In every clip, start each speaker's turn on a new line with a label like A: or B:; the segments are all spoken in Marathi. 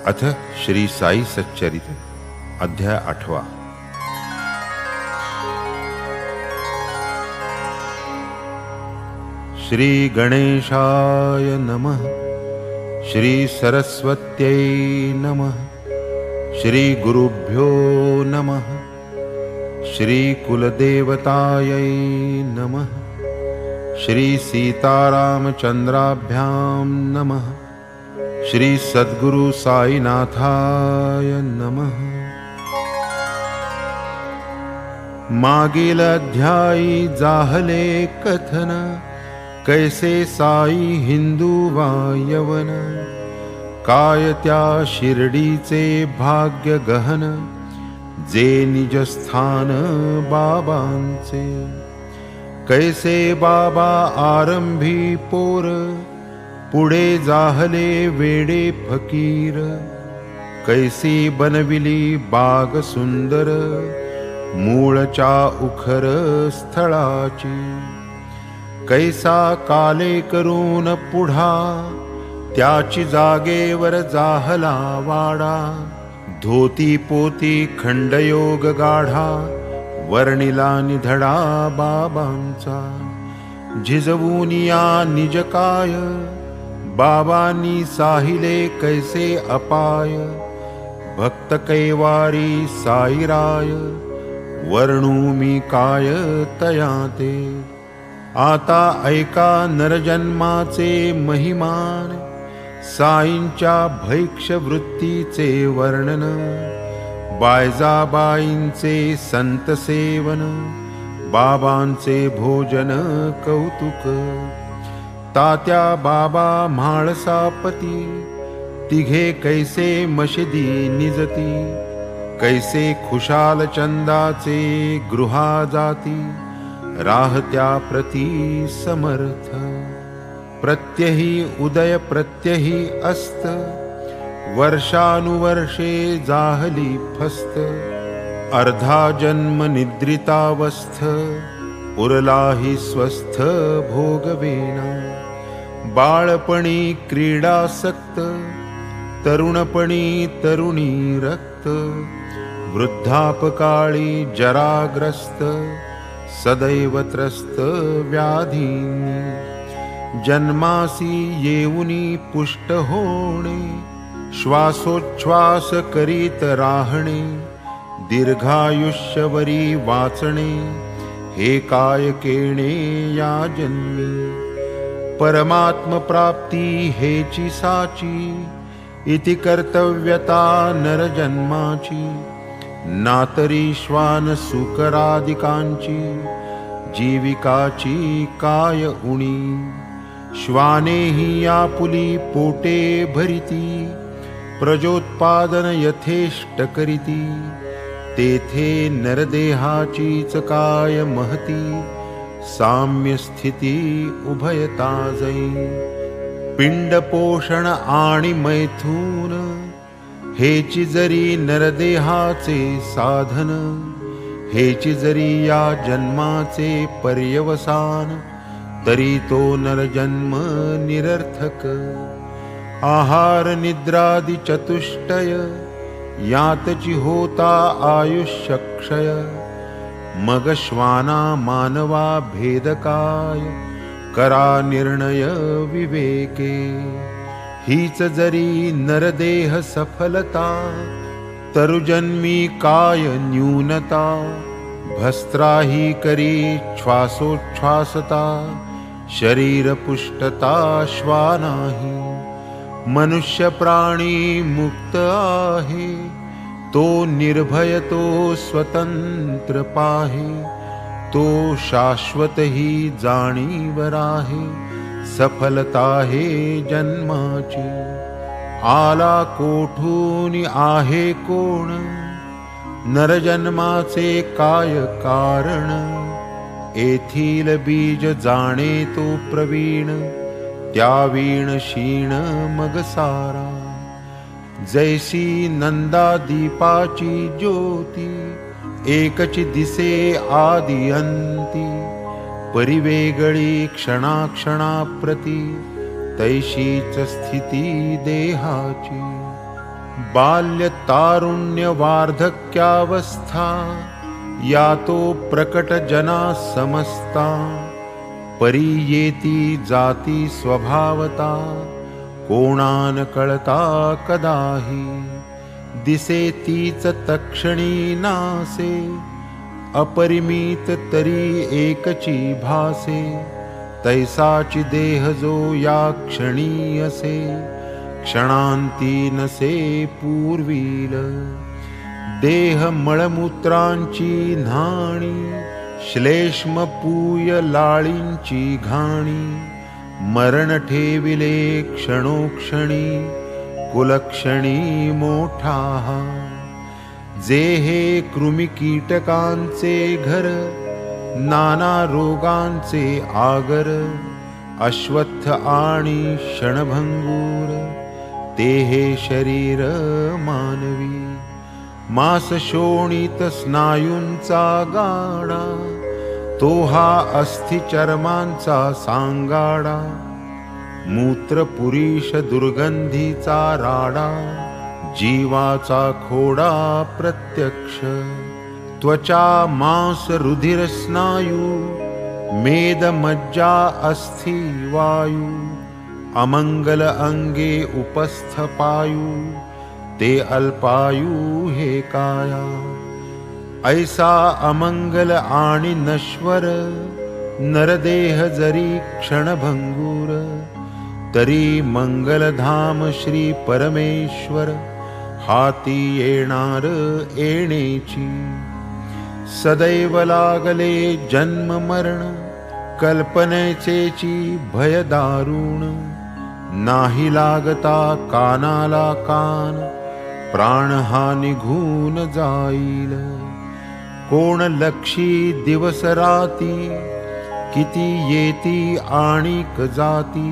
A: अथ श्री साई सच्चरित अध्याय 8। श्री गणेशाय नमः। श्री सरस्वत्यै नमः। श्री गुरुभ्यो नमः। श्री कुलदेवतायै नमः। श्री सीतारामचंद्राभ्यां नमः। श्री सद्गुरु साईनाथाय नमः। मागील अध्यायी जाहले कथन, कैसे साई हिंदू वा यवन, काय त्या शिर्डीचे भाग्य गहन, जे निजस्थान बाबांचे। कैसे बाबा आरंभी पोर, पुढे जाहले वेडे फकीर। कैसी बनविली बाग सुंदर, मूळच्या उखर स्थळाची। कैसा काले करून पुढा, त्याची जागेवर जाहला वाडा। धोती पोती खंडयोग गाढा, वर्णिला निधडा बाबांचा। झिजवून या निजकाय, बाबांनी साहिले कैसे अपाय। भक्त कैवारी साईराय, वर्णू मी काय तया ते। आता ऐका नरजन्माचे महिमान, साईंच्या भैक्ष वृत्तीचे वर्णन। बायजाबाईंचे संत सेवन, बाबांचे भोजन कौतुक। तात्या बाबा म्हाळसापती, तिघे कैसे मशिदी निजती। कैसे खुशाल चंदाचे गृहा जाती, राहत्या प्रती समर्थ। प्रत्यही उदय प्रत्यही अस्त, वर्षानुवर्षे जाहली फस्त। अर्धा जन्म निद्रितावस्थ, उरलाही स्वस्थ भोगवेना। बाळपणी क्रीडासक्त, तरुणपणी तरुणी रक्त। वृद्धापकाळी जराग्रस्त, सदैव त्रस्त व्याधींनी। जन्मासी येऊनी पुष्ट होणे, श्वासोच्छ्वास करीत राहणे। दीर्घायुष्यवरी वाचणे, हे काय केणे या जन्मी। परमात्म प्राप्ती हेची साची, इति कर्तव्यता नरजन्माची। नातरी श्वान सुकरादिकांची, जीविकाची काय उणी। श्वानेही आपुली पोटे भरिती, प्रजोत्पादन यथेष्ट करीती। तेथे नरदेहाचीच काय महती, साम्य स्थिती उभयता जै। पिंड पोषण आणि मैथून, हेची जरी नरदेहाचे साधन। हेची जरी या जन्माचे पर्यवसान, तरी तो नरजन्म निरर्थक। आहार निद्रादि चतुष्टय, यातची होता आयुष्य क्षय। मग श्वाना मानवा भेदकाय, करा निर्णय विवेके। हीच जरी नरदेह सफलता, तरुजन्मी काय न्यूनता। भस्त्राही करी श्वासोच्छ्वासता, शरीर पुष्टता श्वानाही। मनुष्य प्राणी मुक्त आहे, तो निर्भय तो स्वतंत्र पाहे। तो शाश्वत ही जाणीवर आहे, सफलता हे जन्माची। आला कोठून आहे कोण, नरजन्माचे काय कारण। येथील बीज जाणे तो प्रवीण, त्यावीण क्षीण मग सारा। जैसी नंदा दीपाची ज्योती, एकची दिसे आदि अंती। परिवेगळी क्षणाक्षणाप्रती, तैशीच स्थिती देहाची। बाल्य तारुण्य वार्धक्यावस्था यातो प्रकट जना समस्ता परी येती जाती स्वभावता कोणान कळता कदाही दिसे तीच तक्षणी नासे अपरिमित तरी एकची भासे तैसाची देह जो या क्षणी असे क्षणांती नसे पूर्वील देह मळमूत्रांची न्हाणी श्लेष्म पूय लाळींची घाणी मरण ठेविले क्षणोक्षणी कुलक्षणी मोठा जे हे कृमी कीटकांचे घर नाना रोगांचे आगर अश्वत्थ आणि क्षणभंगूर ते हे शरीर मानवी मास शोणित स्नायूंचा गाडा तो हा अस्थि चर्मांचा सांगाडा मूत्र पुरीश दुर्गंधीचा राडा जीवाचा खोडा प्रत्यक्ष त्वचा मांस रुधिर स्नायू मेद मज्जा अस्थि वायू अमंगल अंगे उपस्थ पायू ते अल्पायू हे काया ऐसा अमंगल आणि नश्वर नरदेह जरी क्षणभंगूर तरी मंगलधाम श्री परमेश्वर हाती येणार येणेची सदैव लागले जन्म मरण कल्पनेचेची भय दारुण नाही लागता कानाला कान प्राण हा निघून जाईल कोण लक्षी दिवस राती किती येती आणिक जाती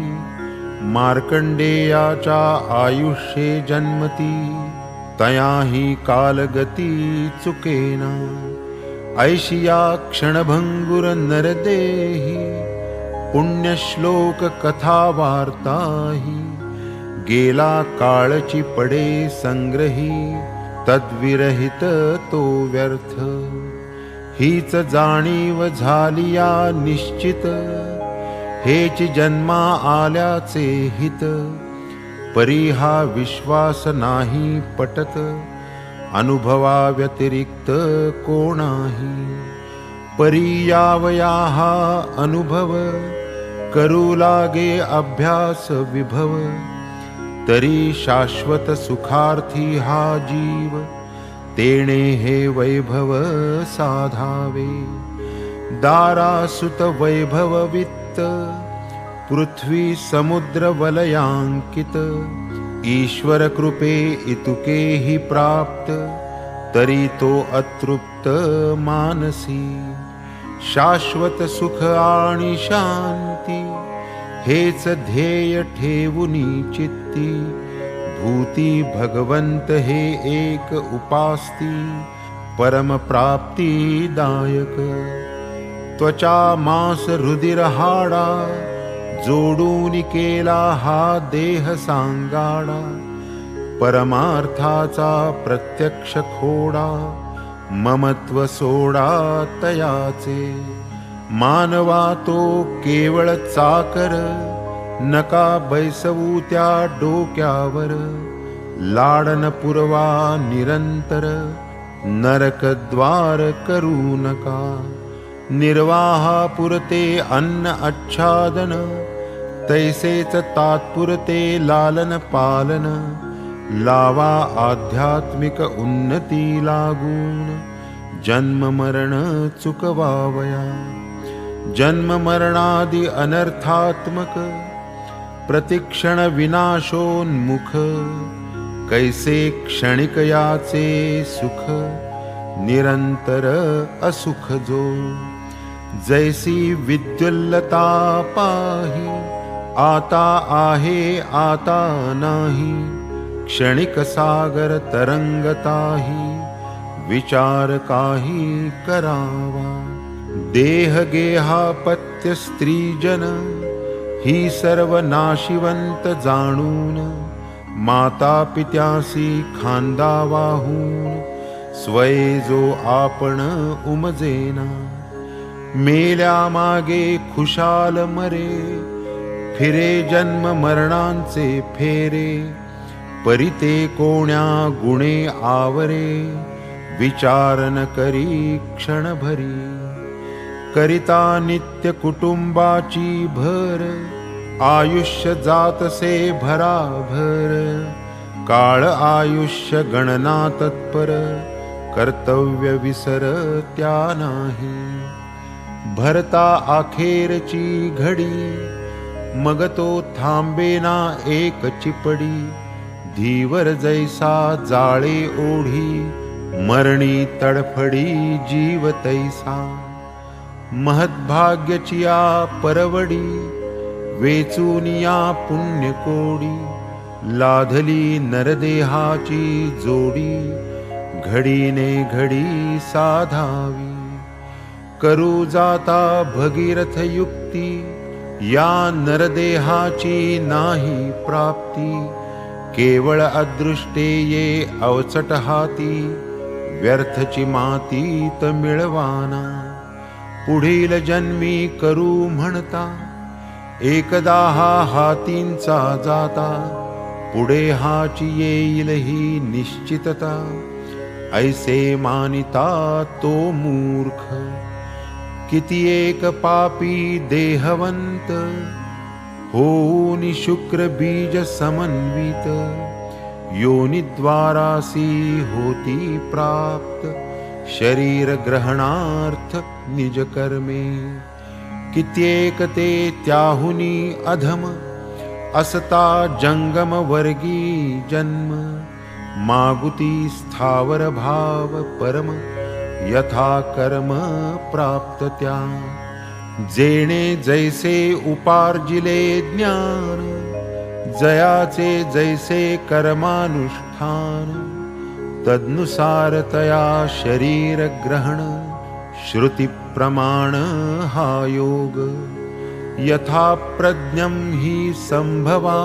A: मार्कंडेयाच्या आयुष्ये जन्मती तयाही कालगती चुकेना ऐशिया क्षणभंगुर नरदेही पुण्यश्लोक कथा वार्ताही गेला काळची पडे संग्रही तद्विरहित तो व्यर्थ हीच जाणीव झालिया निश्चित हेच जन्मा आल्याचे हित परी हा विश्वास नाही पटत अनुभवा व्यतिरिक्त कोणाही परी यावया हा अनुभव करू लागे अभ्यास विभव तरी शाश्वत सुखार्थी हा जीव तेणे हे वैभव साधावे दारासुत वैभव वित्त पृथ्वी समुद्र वलयांकित ईश्वर कृपे इतुके हि प्राप्त तरी तो अतृप्त मानसी शाश्वत सुख आणि शांती हेच ध्येय ठेवुनी चित्ती भूती भगवंत हे एक उपास्ती परम प्राप्तीदायक त्वचा मांस रुधिर हाडा जोडून केला हा देह सांगाडा परमार्थाचा प्रत्यक्ष खोडा ममत्व सोडा तयाचे मानवा तो केवळ चाकर नका बैसवू त्या डोक्यावर लाडन पुरवा निरंतर नरकद्वार करू नका निर्वाहा पुरते अन्न आच्छादन तैसेच तात्पुरते लालन पालन लावा आध्यात्मिक उन्नती लागून जन्म मरण चुकवावया जन्म मरणादि अनर्थात्मक प्रतिक्षण विनाशोन्मुख कैसे क्षणिक याचे सुख निरंतर असुख जो जैसी विद्युल्लता पाही आता आहे आता नाही क्षणिक सागर तरंगताही विचार काही करावा देह गेहापत्य स्त्रीजन ही सर्व नाशिवंत जाणून माता पित्यासी खांदा वाहून स्वये जो आपण उमजेना. मेल्या मागे खुशाल मरे फिरे जन्म मरणांचे फेरे. परिते कोण्या गुणे आवरे विचारन करी क्षणभरी. करिता नित्य कुटुंबाची भर आयुष्य जातसे भराभर. काळ आयुष्य गणना तत्पर कर्तव्य विसर त्या नाही. भरता अखेरची घडी मग तो थांबेना एक चिपडी. धीवर जैसा जाळे ओढी मरणी तडफडी जीव तैसा. महद्भाग्यचिया परवडी वेचूनिया पुण्यकोडी. लाधली नरदेहाची जोडी घडीने घडी साधावी. करू जाता भगीरथ युक्ती या नरदेहाची नाही प्राप्ती. केवळ अदृष्टे ये अवचट हाती व्यर्थची मातीत मिळवाना. पुढील जन्मी करू म्हणता एकदा हा हातींचा जाता. पुढे हाची येईल ही निश्चितता. ऐसे मानिता तो मूर्ख. किती एक पापी देहवंत होऊन शुक्र बीज समन्वित. योनिद्वारासी होती प्राप्त शरीर ग्रहणार्थ निज कर्मे. कित्येक ते त्याहुनी अधम असता जंगम वर्गी जन्म. मागुती स्थावर भाव परम यथा कर्म प्राप्त त्या. जेणे जैसे उपार्जिले ज्ञान जयाचे जैसे कर्मानुष्ठान. तदनुसार तया शरीर ग्रहण श्रुती प्रमाण हा योग. यथा प्रज्ञं हि संभवा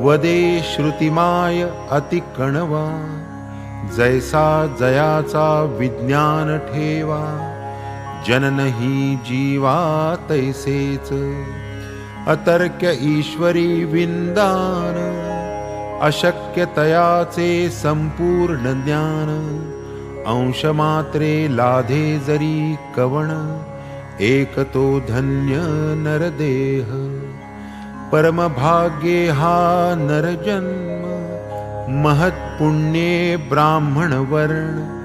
A: वदे श्रुतिमाय अतिकणवा. जैसा जयाचा विज्ञान ठेवा जनन ही जीवा तैसेच. अतर्क्य ईश्वरी विंदान अशक्य तयाचे संपूर्ण ज्ञान. अंशमात्रे लाधे जरी कवण एक तो धन्य नरदेह. परमभाग्ये हा नरजन्म महत्पुण्ये ब्राह्मण वर्ण.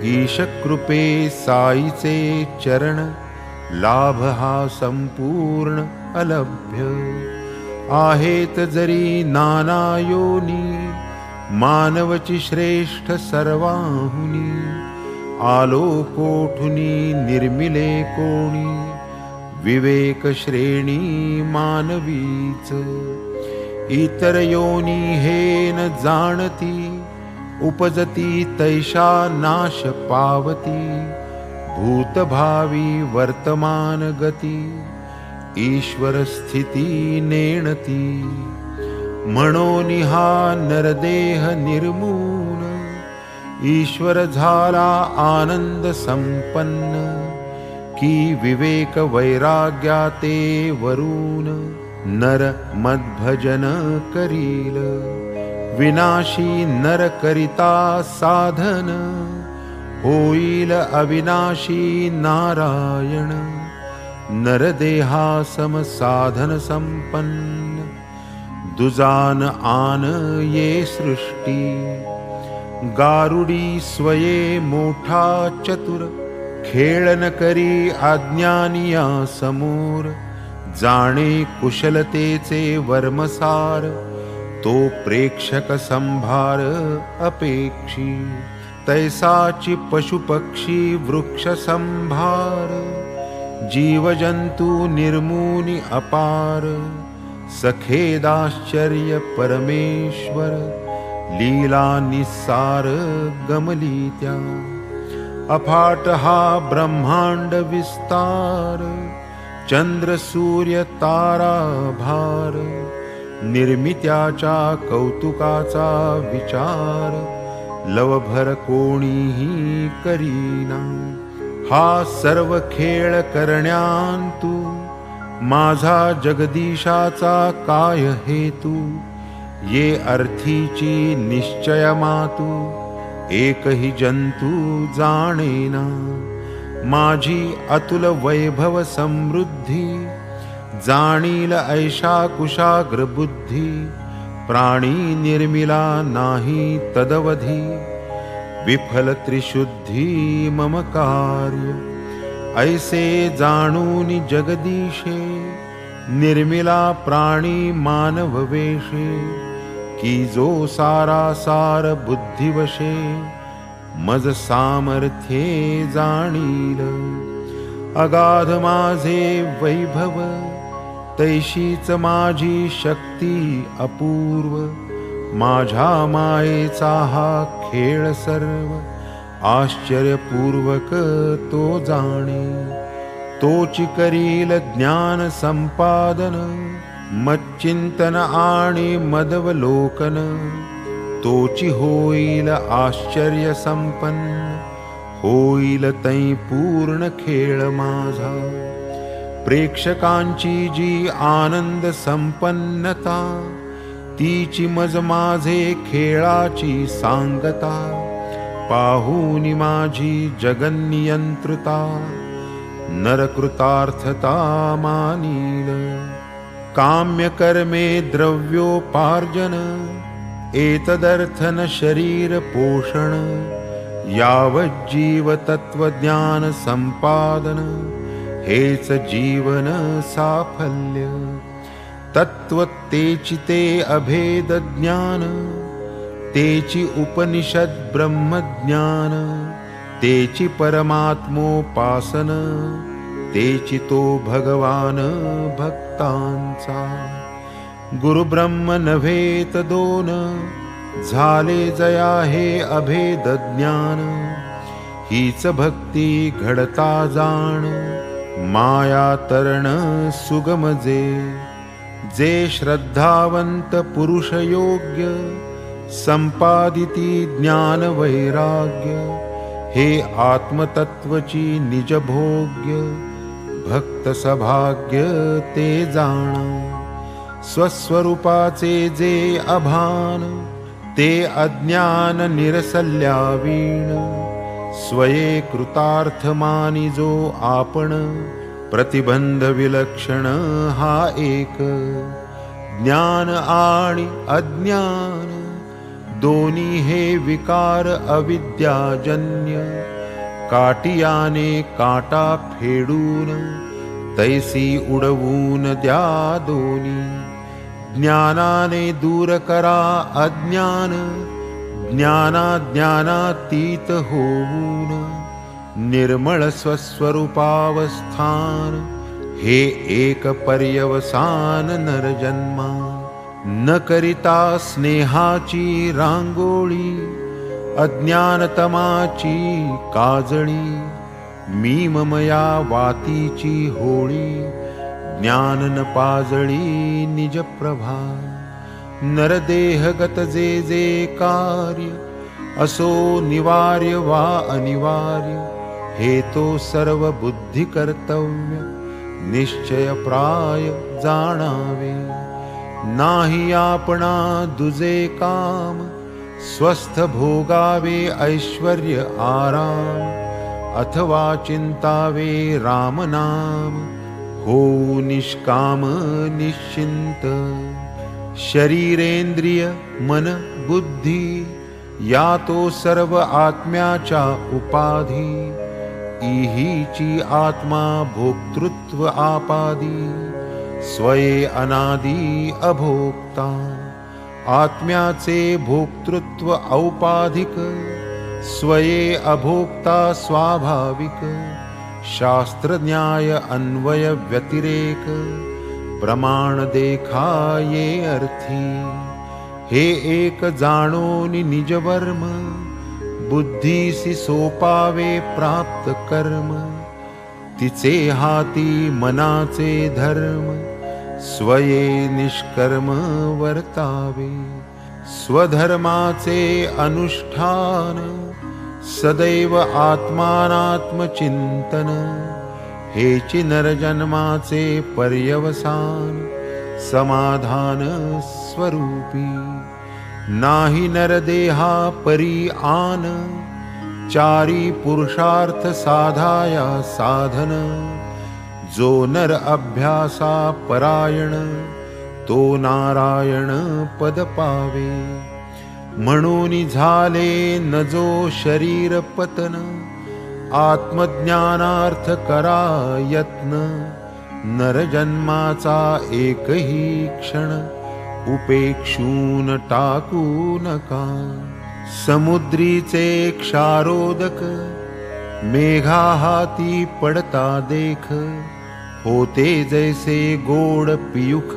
A: ईशकृपे साईचे चरण लाभ हा संपूर्ण अलभ्य. आहेत जरी नाना योनी मानवची श्रेष्ठ सर्वाहुनी. आलो कोठुनी निर्मिले कोणी विवेक श्रेणी मानवीच. इतर योनी हे न जाणती उपजती तैषा नाश पावती. भूतभावी वर्तमान गती ईश्वर स्थिती नेणती. म्हणून हा नरदेह निर्मून ईश्वर झाला आनंद संपन्न. की विवेक वैराग्याते वरून नर मद्भजन करील. विनाशी नर करिता साधन होईल अविनाशी नारायण. नरदेहा सम साधन संपन्न दुजान आन ये सृष्टी. गारुडी स्वये मोठा चतुर खेळन करी अज्ञानिया समोर. जाणे कुशलतेचे वर्मसार तो प्रेक्षक संभार अपेक्षी. तैसाची पशुपक्षी वृक्ष संभार जीवजंतु निर्मूनि अपार. सखेदाश्चर्य परमेश्वर लीला निस्सार गमली त्या. अफाट हा ब्रह्मांड विस्तार चंद्र सूर्य तारा भार. निर्मित्याच्या कौतुकाचा विचार लवभर कोणीही करीना. हा सर्व खेळ करण्यांतू माझा जगदीशाचा काय हेतू. ये अर्थीची निश्चय मातू एकही जंतू जाणेना. माझी अतुल वैभव समृद्धी जाणील ऐशा कुशाग्र बुद्धी. प्राणी निर्मिला नाही तदवधी विफल त्रिशुद्धी मम कार्य. ऐसे जाणून जगदीशे निर्मिला प्राणी मानव वेशे. की जो सारासार बुद्धिवशे मज सामर्थ्ये जाणील. अगाध माझे वैभव तैशीच माझी शक्ती अपूर्व. माझ्या मायेचा हा खेळ सर्व आश्चर्यपूर्वक तो जाणे. तोची करील ज्ञान संपादन मच्चिंतन आणि मदवलोकन. तोची होईल आश्चर्य संपन्न होईल तै पूर्ण खेळ माझा. प्रेक्षकांची जी आनंद संपन्नता तीची मज माझे खेळाची सांगता. पाहूनी माझी जगन्नियंत्रिता नरकृतार्थता मानील. काम्य कर्मे द्रव्योपार्जन एतदर्थन शरीर पोषण. यावज्जीव तत्वज्ञान संपादन हेच जीवन साफल्य. तत्व तेची ते अभेद ज्ञान तेची उपनिषद ब्रह्मज्ञान. तेची परमात्मोपासन तेची तो भगवान भक्तांचा. गुरुब्रह्म नव्हे त दोन झाले जया हे अभेद ज्ञान. हीच भक्ती घडता जाण माया तरण सुगम जे. जे श्रद्धावंत पुरुष योग्य संपादिती ज्ञान वैराग्य. हे आत्मतत्वची निज भोग्य भक्त सभाग्य ते जाण. स्वस्वरूपाचे जे अभान ते अज्ञान निरसल्या वीण. स्वये कृतार्थ मानी जो आपण प्रतिबंध विलक्षण हा एक. ज्ञान आणि अज्ञान दोन्ही हे विकार अविद्याजन्य. काटियाने काटा फेडून तैसी उडवून द्या दोन्ही. ज्ञानाने दूर करा अज्ञान ज्ञानातीत होऊन. निर्मळ स्वस्वरूपावस्थान हे एक पर्यवसान नरजन्मा. न करिता स्नेहाची रांगोळी अज्ञानतमाची काजळी. मी ममया वातीची होळी ज्ञान न पाजळी निज प्रभा. नरदेहगत जे जे कार्य असो निवार्य वा अनिवार्य. हे तो सर्व बुद्धी कर्तव्य निश्चय प्राय जाणावे. नाही आपणा दुजे काम स्वस्थ भोगावे ऐश्वर्य आराम. अथवा चिंतावे राम नाम हो निष्काम निश्चिंत. शरीरेंद्रिय मन बुद्धी या तो सर्व आत्म्याच्या उपाधी. इहीची आत्मा भोक्तृत्व आपादी. स्वये अनादी अभोक्ता. आत्म्याचे भोक्तृत्व औपाधिक स्वये अभोक्ता स्वाभाविक. शास्त्र न्याय अन्वय व्यतिरेक प्रमाण देखा ये अर्थी. हे एक जाणोनी निजवर्म बुद्धीसी सोपावे प्राप्त कर्म. तिचे हाती मनाचे धर्म स्वये निष्कर्म वर्तावे, स्वधर्माचे अनुष्ठान, सदैव आत्मानात्मचिंतन, हेची नरजन्माचे पर्यवसान, समाधान स्वरूपी. नाही नरदेहा परी आन, चारी पुरुषार्थ साधाया साधन, जो नर अभ्यासा परायण, तो नारायण पद पावे. म्हणून झाले न जो शरीर पतन, आत्मज्ञानार्थ करा यत्न, नरजन्माचा एकही क्षण, उपेक्षून टाकू नका. समुद्रीचे क्षारोदक, मेघा हाती पडता देख, होते जैसे गोड पियुख,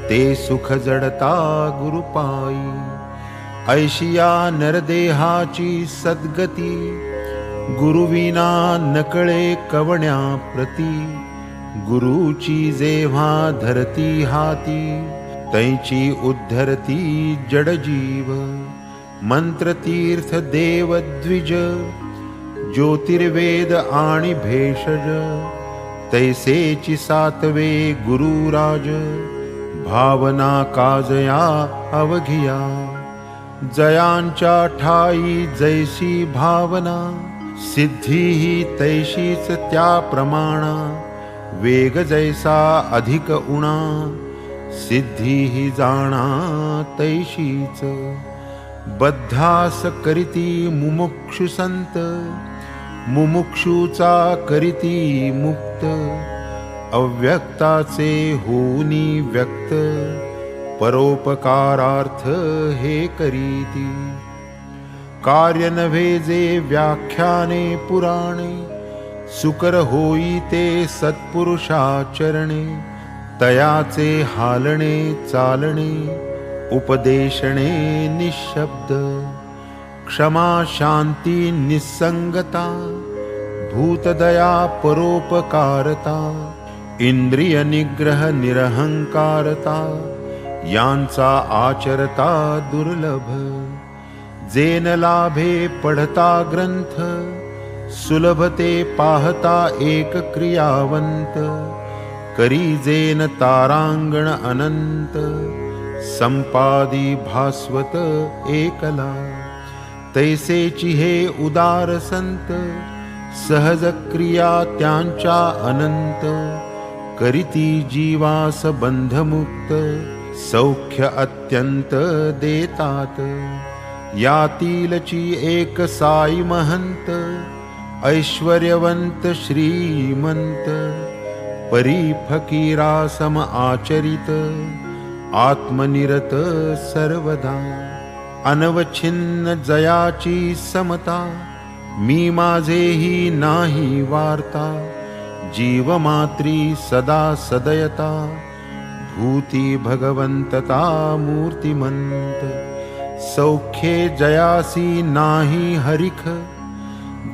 A: ते सुख जडता गुरुपायी. ऐशिया नरदेहाची सद्गती, गुरुविना नकळे कवण्या प्रती. गुरुची जेव्हा धरती हाती, तैची उद्धरती जडजीव. मंत्रतीर्थ देवद्विज, ज्योतिर्वेद आणि भेषज, तैसेची सातवे गुरुराज. भावना काजया अवघिया, जयांच्या ठाई जैसी भावना. सिद्धीही तैशीच त्या प्रमाणा, वेग जैसा अधिक उणा. सिद्धीही जाणा तैशीच, बद्धास करीती मुमुक्षु संत. मुमुक्षुचा करीती मुक्त, अव्यक्ताचे होनी व्यक्त. परोपकारार्थ हे करीती, कार्य नव्हे जे व्याख्याने पुराणे. सुकर होई ते सत्पुरुषाचरणे, तयाचे हालणे चालणे. उपदेशणे निशब्द, क्षमा शांती निसंगता. भूतदया परोपकारता, इंद्रिय निग्रह निरहंकारता. यांचा आचरता दुर्लभ, जेन लाभे पढता ग्रंथ. सुलभते पाहता एक क्रियावंत, करी जेन तारांगण अनंत. संपादी भास्वत एकला, तैसेची हे उदार संत. सहज क्रिया त्यांच्या अनंत, करीती जीवास बंधमुक्त. सौख्य अत्यंत देतात, यातीलची एक साई महंत. ऐश्वर्यवंत श्रीमंत, परी फकीरा सम आचरित. आत्मनिरत सर्वदा, अनवच्छिन्न जयाची समता. मी माझेही नाही वार्ता, जीवमात्री सदा सदयता. भूती भगवंतता मूर्तिमंत, सौख्ये जयासी नाही हरिख.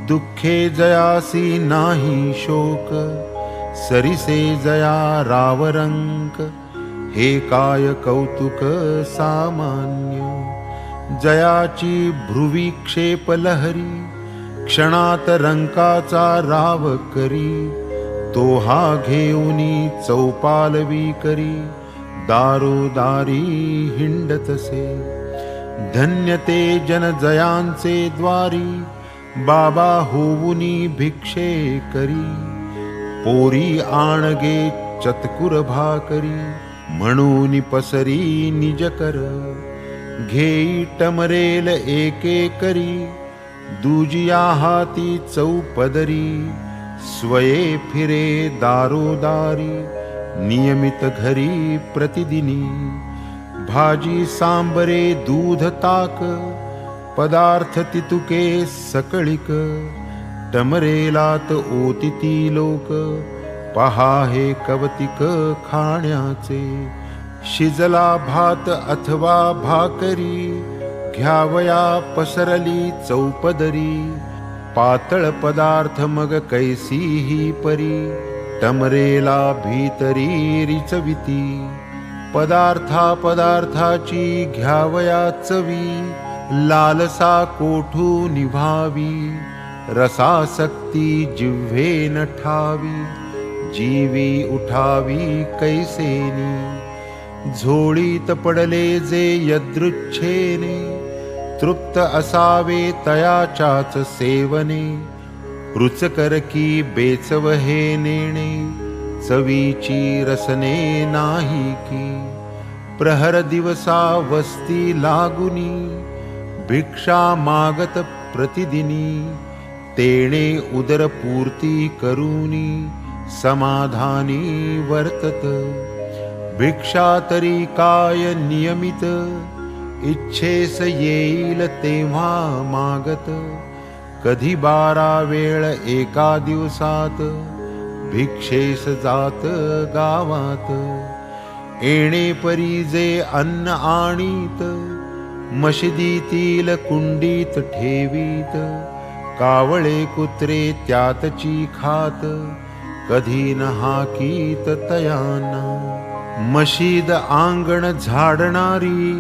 A: दुःखे जयासी नाही शोक, सरिसे जया रावरंक. हे काय कौतुक सामान्य, जयाची भ्रुवी क्षेप लहरी. क्षणात रंकाचा राव करी, तो हा घेऊनी चौपालवी करी. दारोदारी हिंडतसे, धन्य ते जन जयांचे द्वारी. बाबा होऊनी भिक्षे करी, पोरी आणगे चतकुर भाकरी. म्हणून पसरी निज कर, घेई टमरेल एके करी. दुजिया हाती चौपदरी, स्वये फिरे दारोदारी. नियमित घरी प्रतिदिनी, भाजी सांबरे दूध ताक. पदार्थ तितुके सकळिक, टमरेलात ओतिती लोक. पहा हे कवतिक खाण्याचे, शिजला भात अथवा भाकरी. घ्यावया पसरली चौपदरी, पातळ पदार्थ मग कैसीही परी. टमरेला भीतरी रिचविती, पदार्थाची घ्यावया चवी, लालसा कोठू निभावी, रसासक्ती जिव्हेन ठावी, जीवी उठावी कैसेनी, झोळीत पडले जे यदृच्छेने, तृप्त असावे तयाच्याच सेवने, रुचकरकी बेचव हे नेणे, चवीची रसने नाही की, प्रहर दिवसा वस्ती लागुनी, भिक्षा मागत प्रतिदिनी, तेणे उदरपूर्ती करूनी, समाधानी वर्तत, भिक्षा तरी काय नियमित, इच्छेस येईल तेव्हा मागत, कधी 12 वेळ एका दिवसात, भिक्षेस जात गावात, येणे परी जे अन्न आणीत, मशिदीतील कुंडीत ठेवीत, कावळे कुत्रे त्यातची खात, कधी न हाकीत तयांना, मशीद आंगण झाडणारी,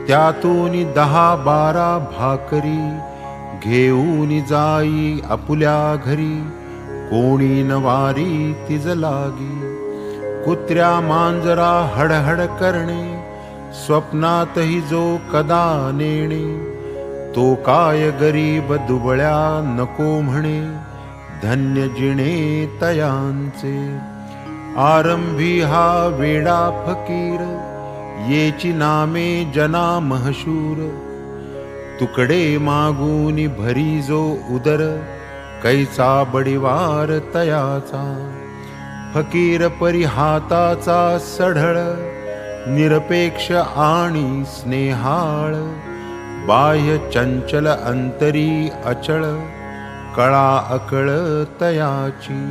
A: त्यातून 10-12 भाकरी, घेऊन जाई आपुल्या घरी, कोणी नवारी तिज लागी, कुत्र्या मांजरा हडहड करणे, स्वप्नातही जो कदा नेणे, तो काय गरीब दुबळ्या नको म्हणे, धन्य जिणे तयांचे, आरंभी हा वेडा फकीर, येची नामे जना महशूर, तुकडे मागून भरी जो उदर, कैचा बडिवार तयाचा, फकीर परी हाताचा सढळ, निरपेक्ष आणि स्नेहाळ, बाह्य चंचल अंतरी अचळ, कळा अकळ तयाची,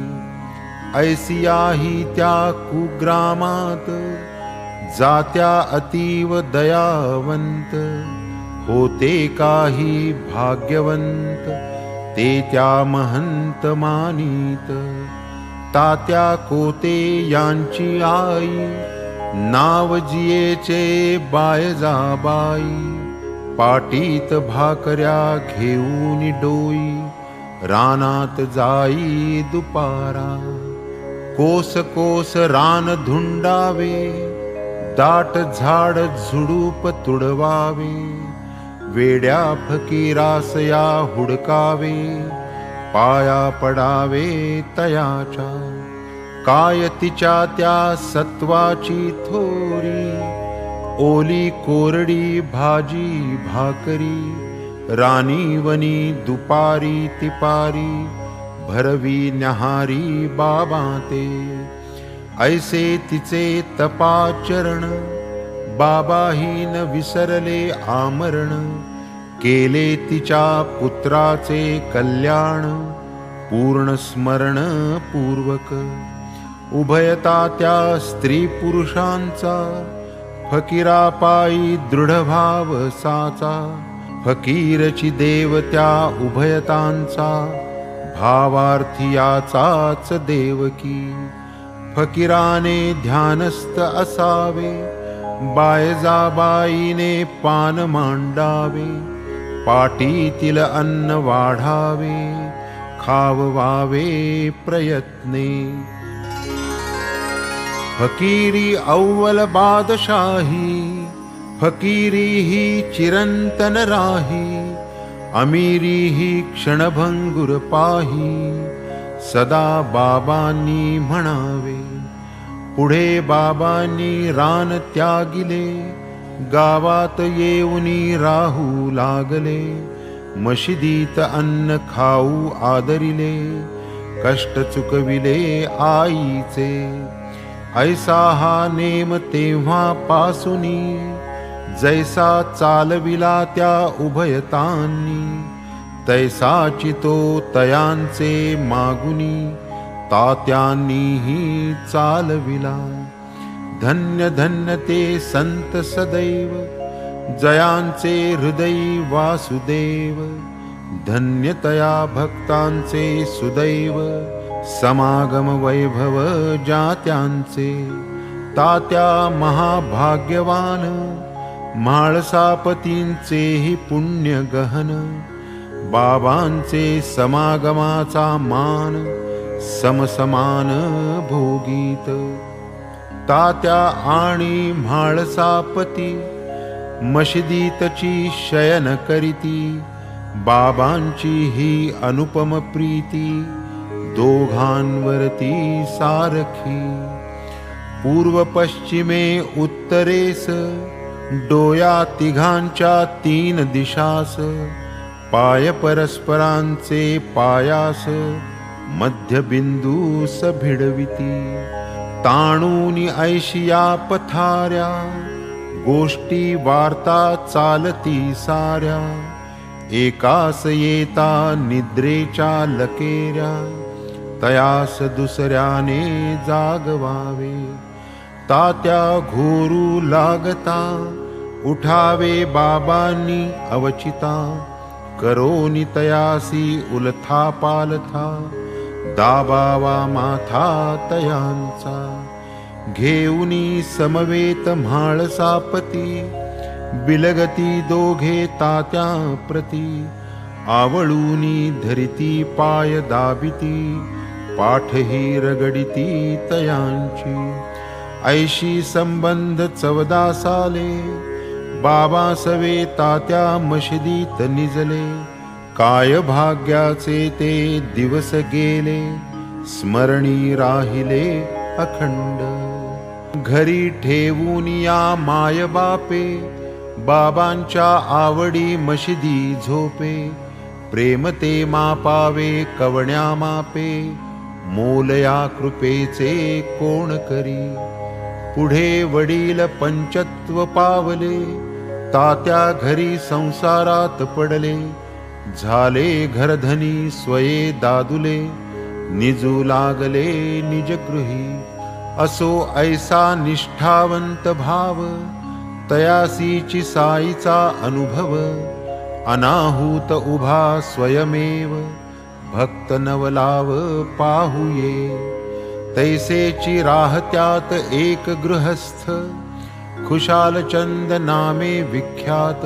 A: ऐसियाही त्या कुग्रामात, जात्या अतीव दयावंत, होते काही भाग्यवंत, ते त्या महंत मानीत, तात्या कोते यांची आई, नाव जियेचे बायजाबाई, पाटीत भाकऱ्या घेऊन डोई, रानात जाई दुपारा, कोस कोस रान धुंडावे, दाट झाड झुडूप तुडवावे, वेड्या फकीरासया हुडकावे, पाया पडावे तयाच्या, काय तिच्या त्या सत्वाची थोरी, ओली कोरडी भाजी भाकरी, रानीवनी दुपारी तिपारी, भरवी न्याहारी बाबा ते, ऐसे तिचे तपाचरण, बाबाही न विसरले आमरण, केले तिच्या पुत्राचे कल्याण, पूर्ण स्मरण पूर्वक, उभयता त्या स्त्री पुरुषांचा, फकीरापायी दृढभाव साचा, फकीरची देव त्या उभयतांचा, भावार्थियाचाच देवकी, फकीराने ध्यानस्थ असावे, बायजाबाईने पान मांडावे, पाटीतील अन्न वाढावे, खाववावे प्रयत्ने, फकीरी अव्वल बादशाही, फकीरी ही चिरंतन राही, अमीरी ही क्षणभंगुर पाही, सदा बाबांनी म्हणावे, पुढे बाबांनी रान त्यागिले, गावात येऊनी राहू लागले, मशिदीत अन्न खाऊ आदरिले, कष्ट चुकविले आईचे, ऐसा हा नेम तेव्हापासूनी, जैसा चालविला त्या उभयतांनी, तैसाची तो तयांचे मागुनी, तात्यांनीही चालविला, धन्य धन्य ते संत सदैव, जयांचे हृदयी वासुदेव, धन्यतया भक्तांचे सुदैव, समागम वैभव जात्यांचे तात्या महाभाग्यवान म्हाळसापतींचेही पुण्य गहन बाबांचे समागमाचा मान समसमान भोगीत तात्या आणि म्हाळसापती मशिदीतची शयन करीती बाबांची ही अनुपम प्रीती दोघांवरती सारखी पूर्व पश्चिमे उत्तरेस डोया तिघांच्या तीन दिशास पाय परस्परांचे पायास मध्यबिंदूस भिडविती ताणूनी ऐशिया पथाऱ्या गोष्टी वार्ता चालती साऱ्या एकास येता निद्रेच्या लकेऱ्या तयास दुसऱ्याने जागवावे तात्या घोरू लागता उठावे बाबांनी अवचिता करोनी तयासी उलथा पालथा दाबावा माथा तयांचा घेऊनी समवेत म्हाळसापती बिलगती दोघे तात्या प्रती आवळूनी धरिती पाय दाबिती पाठही रगडिती तयांची ऐशी संबंध 14 साले बाबा सवे तात्या मशिदीत निजले काय भाग्याचे ते दिवस गेले स्मरणी राहिले अखंड घरी ठेवून या माय बापे बाबांच्या आवडी मशिदी झोपे प्रेम ते मापावे कवण्या मापे मोलया कृपेचे कोण करी पुढे वडील पंचत्व पावले तात्या घरी संसारात पडले झाले घरधनी स्वये दादुले निजू लागले निजगृही असो ऐसा निष्ठावंत भाव तयासीची साईचा अनुभव अनाहूत उभा स्वयमेव भक्त नवलाव पाहुये तैसेची राहत्यात एक गृहस्थ खुशालचंद नामे विख्यात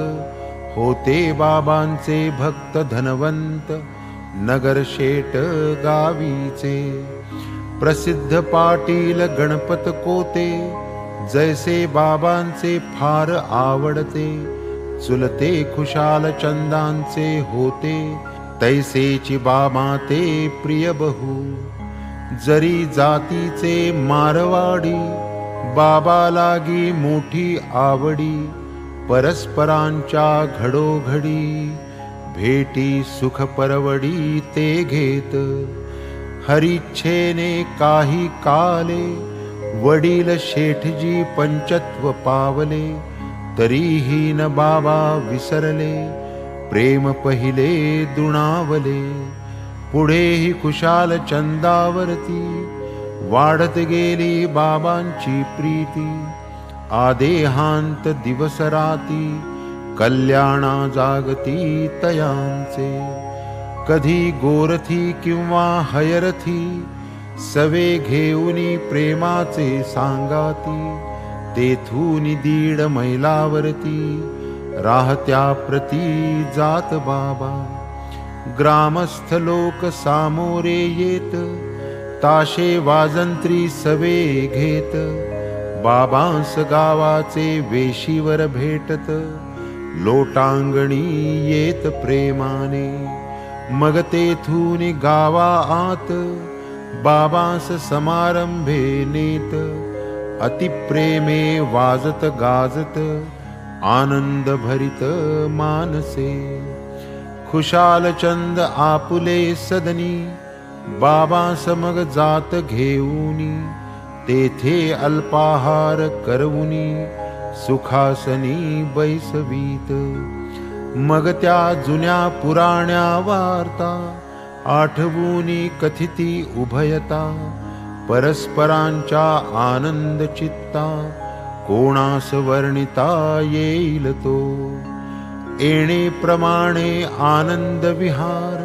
A: होते बाबांचे भक्त धनवंत नगर शेट गावीचे प्रसिद्ध पाटील गणपत कोते जैसे बाबांचे फार आवडते चुलते खुशाल चंदांचे होते तैसेची बाबा ते प्रिय बहु जरी जातीचे मारवाडी बाबा लागी मोठी आवडी परस्परांच्या घडोघडी भेटी सुख परवडी ते घेत हरिच्छेने काही काले वडील शेठजी पंचत्व पावले तरीही न बाबा विसरले प्रेम पहिले दुणावले पुढेही खुशाल चंदावरती वाढत गेली बाबांची प्रीती आदेहांत दिवस राती कल्याणा जागती तयांचे कधी गोरथी किंवा हयरथी सवे घेऊनी प्रेमाचे सांगाती तेथून 1.5 मैलावरती राहत्या प्रती जात बाबा ग्रामस्थ लोक सामोरे येत ताशे वाजंत्री सवे घेत बाबांस गावाचे वेशीवर भेटत लोटांगणी येत प्रेमाने मग तेथून गावा आत बाबांस समारंभे नेत अतिप्रेमे वाजत गाजत आनंद भरित मानसे खुशाल चंद आपुले सदनी बाबांस मग जात घेऊनी तेथे अल्पाहार करवुनी सुखासनी बैसवीत मग त्या जुन्या पुराण्या वार्ता आठवूनी कथिती उभयता परस्परांच्या आनंद चित्ता कोणास वर्णिता येईल तो येणे प्रमाणे आनंद विहार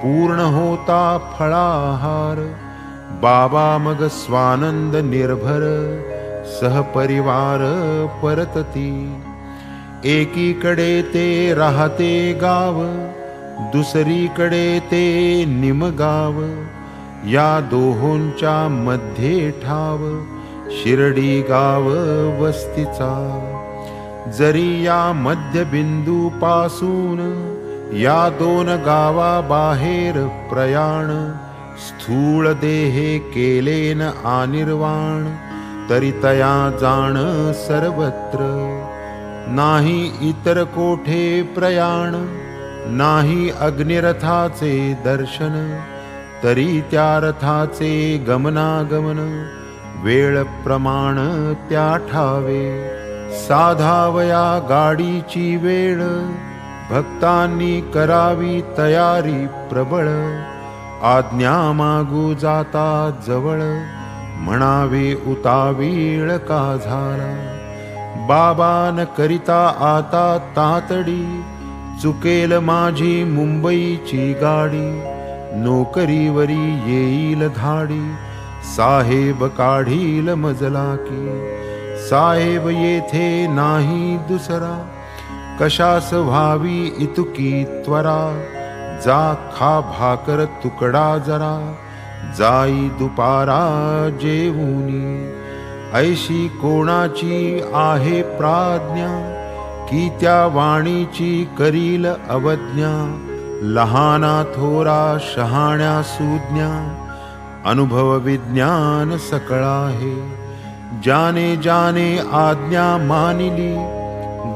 A: पूर्ण होता फळाहार. बाबा मग स्वानंद निर्भर सहपरिवार परतती. एकीकडे ते राहते गाव, दुसरीकडे ते निमगाव. या दोहोंच्या मध्ये ठाव शिर्डी गाव वस्तीचा. जरी या मध्यबिंदू पासून या दोन गावा बाहेर प्रयाण. स्थूळ देहे केलेन आनिर्वाण, तरी तया जाण सर्वत्र. नाही इतर कोठे प्रयाण, नाही अग्निरथाचे दर्शन. तरी त्या रथाचे गमनागमन, वेळ प्रमाण त्या ठावे. साधावया गाडीची वेळ, भक्तांनी करावी तयारी प्रबळ. आज्ञा मागू जाता जवळ, म्हणावे उतावीळ का झाला. बाबा न करिता आता तातडी, चुकेल माझी मुंबईची गाडी. नोकरीवरी येईल धाडी, साहेब काढील मजला की. साहेब येथे नाही दुसरा, कशास व्हावी इतुकी त्वरा. जा खा भाकर तुकडा जरा, जाई दुपारा जेवूनी. ऐशी कोणाची आहे प्राज्ञा, की त्या वाणीची करील अवज्ञा. लहाना थोरा शहाण्या सुज्ञा, अनुभव विज्ञान सकळ आहे. ज्याने ज्याने आज्ञा मानिली,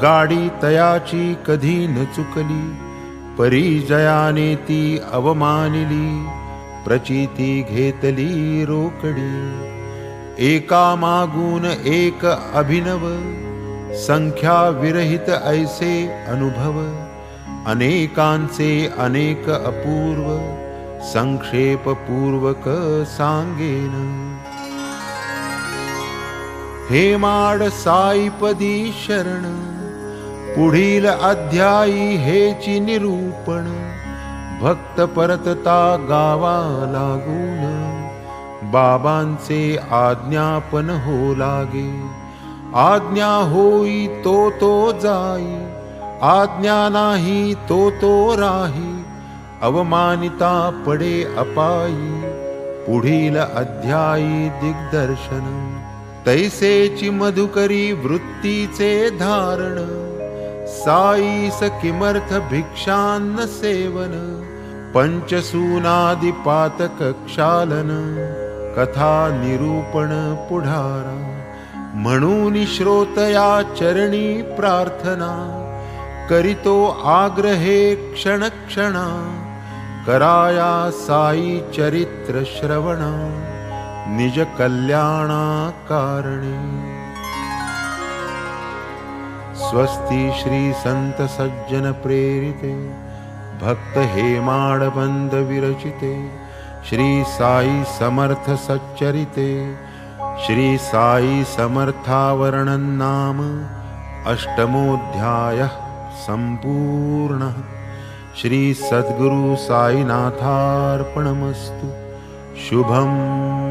A: गाडी तयाची कधी न चुकली. परिजयाने ती अवमानिली, प्रचिती घेतली रोकडी. एका मागून एक अभिनव, संख्या विरहित ऐसे अनुभव. अनेकांचे अनेक अपूर्व, संक्षेप पूर्वक सांगेन. हेमाड साईपदी शरण, पुढील अध्यायी हेची निरूपण. भक्त परतता गावा लागून, बाबांचे आज्ञापन हो लागे. आज्ञा होई तो जाई, आज्ञा नाही तो राही. अवमानिता पडे अपायी, पुढील अध्यायी दिग्दर्शन. तैसेची मधुकरी वृत्तीचे धारण, साईस किमर्थ भिक्षान्न सेवन. पंचसूनादिपातक क्षालन, कथा निरूपण पुढारा. म्हणून श्रोतया चरणी प्रार्थना, करितो आग्रहे क्षण क्षणा. कराया साई चरित्र श्रवणा, निज कल्याणा कारणे. स्वस्ति श्री संत सज्जन प्रेरिते, भक्त हेमाड बंद विरचिते. श्री साई समर्थ सच्चरिते, श्री साई समर्थावरणं नाम अष्टमोऽध्यायः संपूर्णः. श्री सद्गुरु साईनाथार्पणमस्तु. शुभम्.